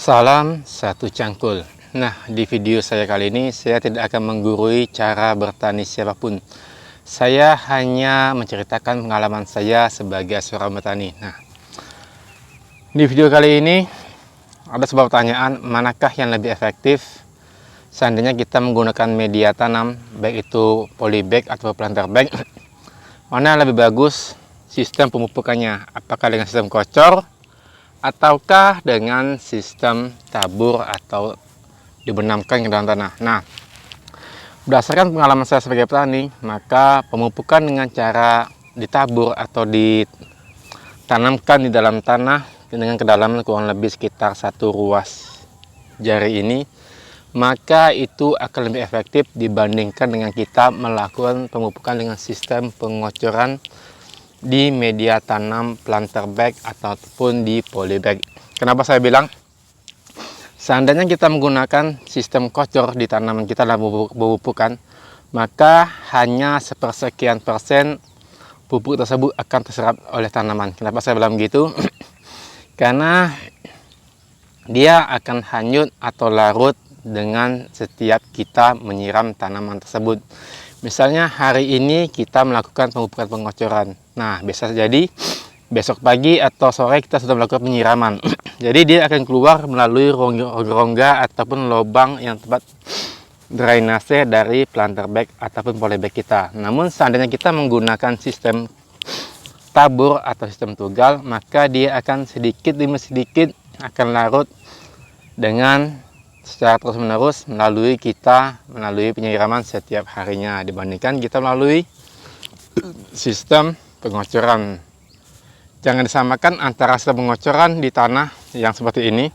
Salam satu cangkul. Nah, di video saya kali ini saya tidak akan menggurui cara bertani siapapun. Saya hanya menceritakan pengalaman saya sebagai seorang petani. Nah, di video kali ini ada sebuah pertanyaan, manakah yang lebih efektif seandainya kita menggunakan media tanam, baik itu polybag atau planter bag. Mana yang lebih bagus sistem pemupukannya? Apakah dengan sistem kocor ataukah dengan sistem tabur atau dibenamkan ke dalam tanah? Nah, berdasarkan pengalaman saya sebagai petani, maka pemupukan dengan cara ditabur atau ditanamkan di dalam tanah dengan kedalaman kurang lebih sekitar 1 ruas jari ini, maka itu akan lebih efektif dibandingkan dengan kita melakukan pemupukan dengan sistem pengocoran di media tanam planter bag ataupun di polybag. Kenapa saya bilang seandainya kita menggunakan sistem kocor di tanaman kita dalam pemupukan, maka hanya sepersekian persen pupuk tersebut akan terserap oleh tanaman. Kenapa saya bilang begitu? Karena dia akan hanyut atau larut dengan setiap kita menyiram tanaman tersebut. Misalnya hari ini kita melakukan pemupukan pengocoran. Nah, bisa jadi besok pagi atau sore kita sudah melakukan penyiraman. Jadi dia akan keluar melalui rongga ataupun lubang yang tempat drainase dari planter bag ataupun polybag kita. Namun seandainya kita menggunakan sistem tabur atau sistem tugal, maka dia akan sedikit demi sedikit akan larut dengan secara terus-menerus melalui penyiraman setiap harinya, dibandingkan kita melalui sistem pengocoran. Jangan disamakan antara sistem pengocoran di tanah yang seperti ini,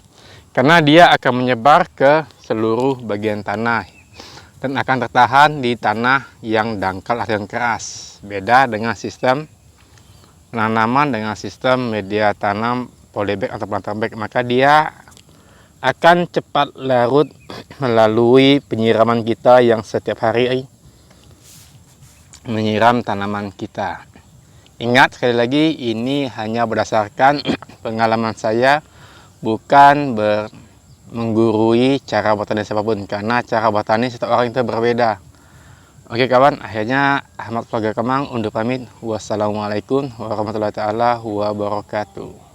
karena dia akan menyebar ke seluruh bagian tanah dan akan tertahan di tanah yang dangkal atau yang keras. Beda dengan sistem penanaman dengan sistem media tanam polybag atau planter bag, maka dia akan cepat larut melalui penyiraman kita yang setiap hari menyiram tanaman kita. Ingat, sekali lagi, ini hanya berdasarkan pengalaman saya, bukan menggurui cara bertani siapapun, karena cara bertani setiap orang itu berbeda. Oke kawan, akhirnya Ahmad Vlogger Kemang undur pamit. Wassalamualaikum warahmatullahi wabarakatuh.